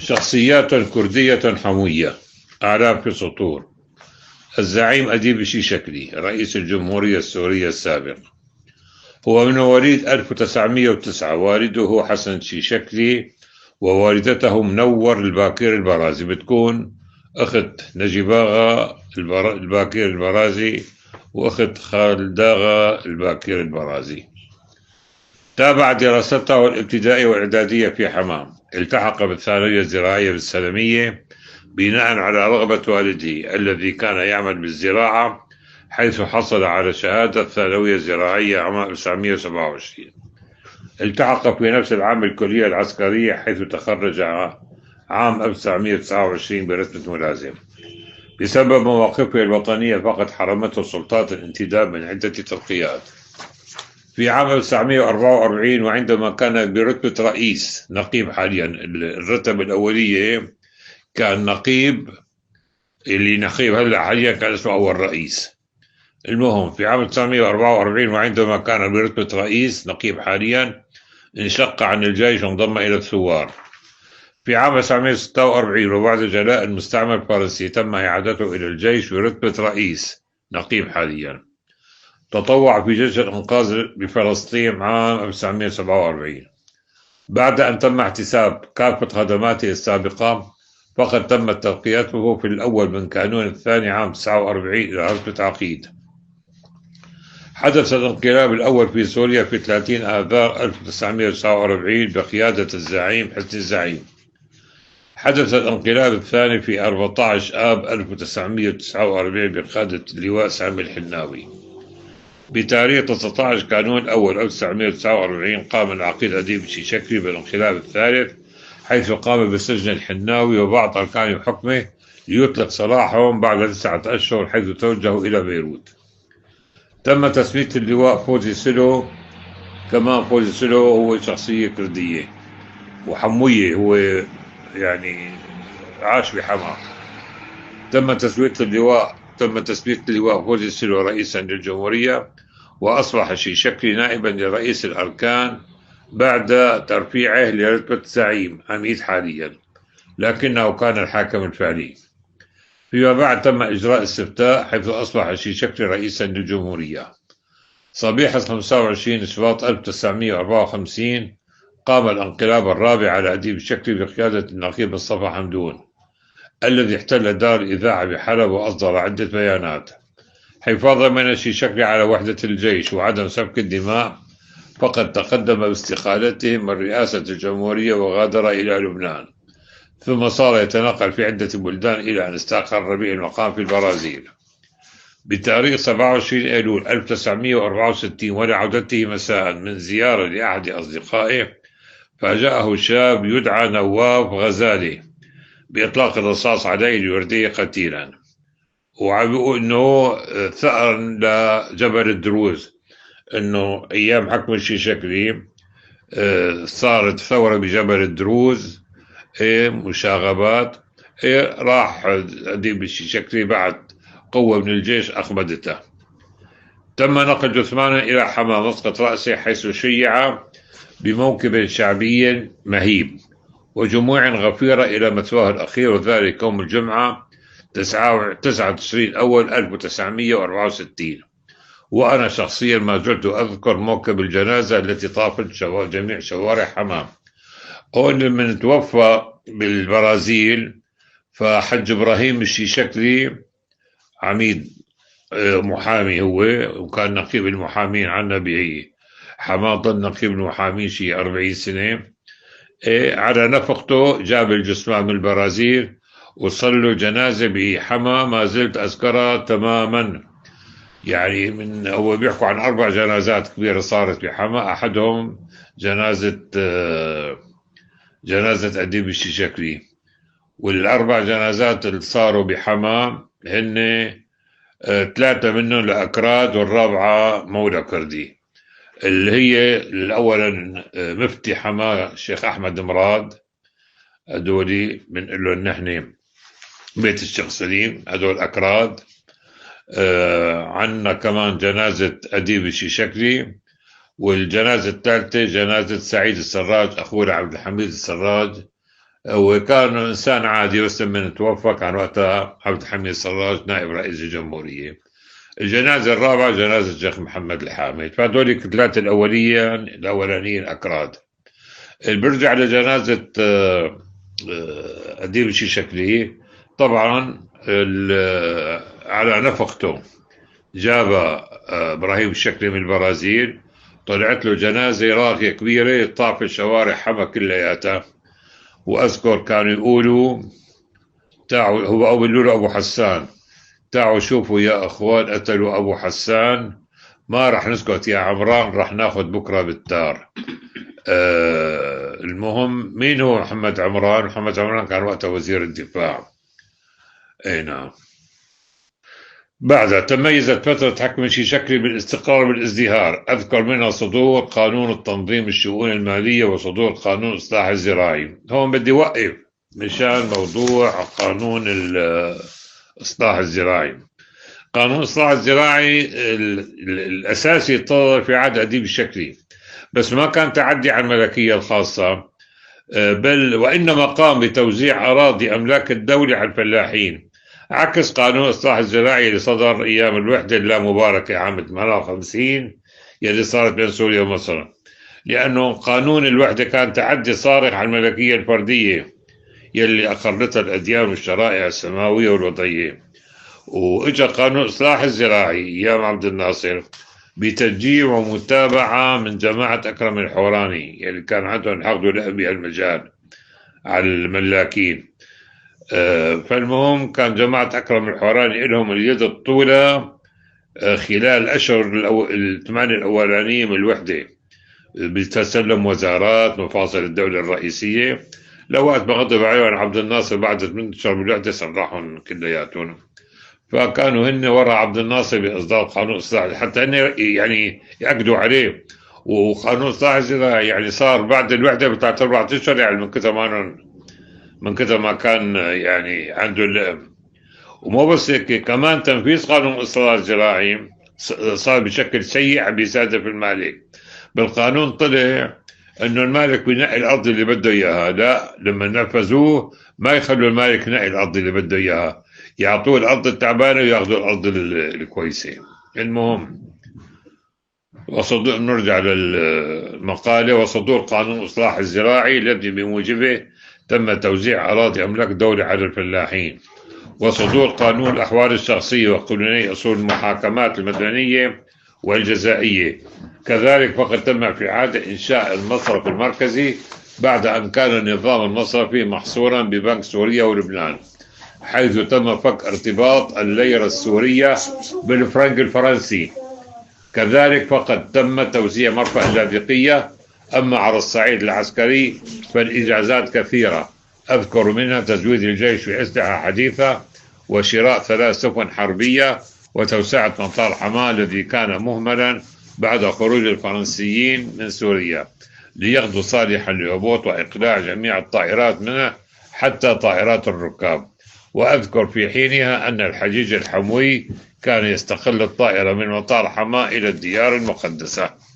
شخصيات كردية حموية. أعلام في سطور: الزعيم أديب الشيشكلي رئيس الجمهورية السورية السابق، هو من مواليد 1909. والده هو حسن شيشكلي، ووالدته منور الباكر البرازي، بتكون أخت نجيباغا الباكر البرازي وأخت خالداغا الباكر البرازي. تابع دراسته الابتدائية والإعدادية في حمام. التحق بالثانوية الزراعية بالسلمية بناء على رغبة والده الذي كان يعمل بالزراعة، حيث حصل على شهادة ثانوية زراعية عام 1927. التحق في نفس العام بالكلية العسكرية، حيث تخرج عام 1929 برتبة ملازم. بسبب مواقفه الوطنية فقد حرمته سلطات الانتداب من عدة ترقيات. في عام 1944 وعندما كان برتبة رئيس نقيب، حاليا الرتبة الأولية كان نقيب، اللي نقيب هلا حاليا كان اسمه أول رئيس. المهم في عام 1944 وعندما كان برتبة رئيس نقيب حاليا، انشق عن الجيش وانضم إلى الثوار. في عام 1946 وبعد جلاء المستعمر الفرنسي تم إعادته إلى الجيش برتبة رئيس نقيب حاليا. تطوع في جيش الإنقاذ بفلسطين عام 1947. بعد أن تم احتساب كافة خدماته السابقة، فقد تمت ترقيته في الأول من كانون الثاني عام 49 إلى رتبة عقيد. حدث الانقلاب الأول في سوريا في 30 آذار 1949 بقيادة الزعيم حسني الزعيم. حدث الانقلاب الثاني في 14 آب 1949 بقيادة اللواء سامي الحناوي. بتاريخ 19 كانون الأول 1949 قام العقيد أديب الشيشكلي بالانقلاب الثالث، حيث قام بسجن الحناوي وبعض أركان حكمه ليطلق سراحهم بعد 9 أشهر، حيث توجهوا إلى بيروت. تم تسمية اللواء فوزي سلو. كمان فوزي سلو هو شخصية كردية وحموية، هو يعني عاش بحما. تم تسمية اللواء فوزي سلو رئيسا للجمهورية، وأصبح الشيشكلي نائبا لرئيس الأركان بعد ترفيعه لرتبة زعيم عميد حاليا، لكنه كان الحاكم الفعلي. فيما بعد تم إجراء استفتاء، حيث أصبح الشيشكلي رئيسا للجمهورية. صبيحة 25 شباط 1954 قام الانقلاب الرابع على أديب الشيشكلي بقيادة النقيب مصطفى حمدون، الذي احتل دار الإذاعة بحلب وأصدر عدة بيانات. حفاظا من الشيشكلي على وحدة الجيش وعدم سفك الدماء، فقد تقدم باستقالته من رئاسة الجمهورية وغادر إلى لبنان، ثم صار يتنقل في عدة بلدان إلى أن استقر به المقام في البرازيل. بتاريخ 27 أيلول 1964 ولعودته مساء من زيارة لأحد أصدقائه، فاجأه شاب يدعى نواف غزالي بإطلاق الرصاص عليه ليرديه قتيلا، وعبقوا أنه ثأر لجبل الدروز، أنه أيام حكم الشيشكلي صارت ثورة بجبل الدروز، مشاغبات، راح أديب الشيشكلي بعد قوة من الجيش أخمدته. تم نقل جثمانه إلى حمام مسقط رأسه، حيث شيع بموكب شعبي مهيب وجموع غفيرة إلى مثواه الأخير، وذلك يوم الجمعة 9 تشرين أول 1964. وأنا شخصيا ما زلت أذكر موكب الجنازة التي طافت جميع شوارع حمام. هون من توفى بالبرازيل، فحج إبراهيم الشيشكلي عميد محامي هو، وكان نقيب المحامين عنا بحمام، ظل نقيب المحامين شي 40 سنة. على نفقته جاب الجثمان من البرازيل وصلوا جنازة بحما، ما زلت أذكرها تماما. يعني من هو بيحكوا عن 4 جنازات كبيرة صارت بحما، أحدهم جنازة أديب الشيشكلي، وال4 جنازات اللي صاروا بحما هن 3 منهم لأكراد والرابعة مولى كردي، اللي هي أولا مفتي حما الشيخ أحمد مراد. هدولي بنقول له نحن بيت الشيخ سليم، هدول أكراد. عنا كمان جنازة أديب الشيشكلي، والجنازة الثالثة جنازة سعيد السراج أخونا عبد الحميد السراج، وكان إنسان عادي، بس من توفى كان وقتها عبد الحميد سراج نائب رئيس الجمهورية. الجنازة الرابعة جنازة الشيخ محمد الحامد. فهذول الثلاثة الأولانيين أكراد. اللي بيرجع لجنازة أديب شكلي، طبعا على نفقته جاب إبراهيم الشكلي من البرازيل، طلعت له جنازة راقية كبيرة طاف الشوارع حما كلياتها. وأذكر كانوا يقولوا تعالوا، هو قالوا له أبو حسان، تعالوا شوفوا يا أخوان قتلوا أبو حسان، ما رح نسكت يا عمران، رح ناخذ بكرة بالتار. المهم مين هو محمد عمران؟ محمد عمران كان وقتها وزير الدفاع. اي نعم. بعدها تميزت فترة حكم شكلي بالاستقرار والازدهار، أذكر منها صدور قانون التنظيم الشؤون المالية وصدور قانون الإصلاح الزراعي. هون بدي وقف مشان موضوع قانون الإصلاح الزراعي. قانون الإصلاح الزراعي الأساسي تطور في عهد أديب الشكلي، بس ما كان تعدي على الملكية الخاصة، بل وإنما قام بتوزيع أراضي أملاك الدولة على الفلاحين، عكس قانون الإصلاح الزراعي اللي صدر أيام الوحدة اللامباركة عام 58 يلي صارت بين سوريا ومصر، لأنه قانون الوحدة كان تعدي صارخ على الملكية الفردية يلي أقرتها الأديان والشرائع السماوية والوضعية. وإجا قانون الإصلاح الزراعي أيام عبد الناصر بتشجيع ومتابعة من جماعة أكرم الحوراني يلي كان عندهم حقد لأبي المجال على الملاكين. فالمهم كان جماعة أكرم الحوراني لهم اليد الطولة خلال الأشهر الثمانية الأولانية من الوحدة، بتسلم وزارات مفاصل الدولة الرئيسية، لوقت ما غضب عليهم عبد الناصر بعد 8 أشهر من الوحدة سرحهم كلياتهم. فكانوا هن وراء عبد الناصر بإصدار قانون إصلاح حتى هن يعني يأكدوا عليه. وقانون إصلاح الزراعي يعني صار بعد الوحدة بتاعت 4 أشهر، يعني من كثر ما كان يعني عنده ومو بس هيك، كمان تنفيذ قانون الإصلاح الزراعي صار بشكل سيء بيستهدف المالك. بالقانون طلع انه المالك بينقي الارض اللي بده اياها، لا لما نفذوه ما يخلوا المالك ينقي الارض اللي بده اياها، يعطوه الارض التعبانه وياخذوا الارض الكويسه. المهم نرجع للمقاله. وصدور قانون الاصلاح الزراعي الذي بموجبه تم توزيع اراضي املاك الدوله على الفلاحين، وصدور قانون الاحوال الشخصيه وقانوني اصول المحاكمات المدنيه والجزائيه. كذلك فقد تم في عهد إنشاء المصرف المركزي بعد أن كان النظام المصرفي محصورا ببنك سوريا ولبنان، حيث تم فك ارتباط الليرة السورية بالفرنك الفرنسي. كذلك فقد تم توزيع مرفأ اللاذقية. أما على الصعيد العسكري فالإنجازات كثيرة، أذكر منها تزويد الجيش بأسلحة حديثة وشراء 3 سفن حربية وتوسعة مطار حماة الذي كان مهملا بعد خروج الفرنسيين من سوريا ليغدوا صالحا للهبوط وإقلاع جميع الطائرات منه حتى طائرات الركاب. وأذكر في حينها أن الحجيج الحموي كان يستقل الطائرة من مطار حماة إلى الديار المقدسة.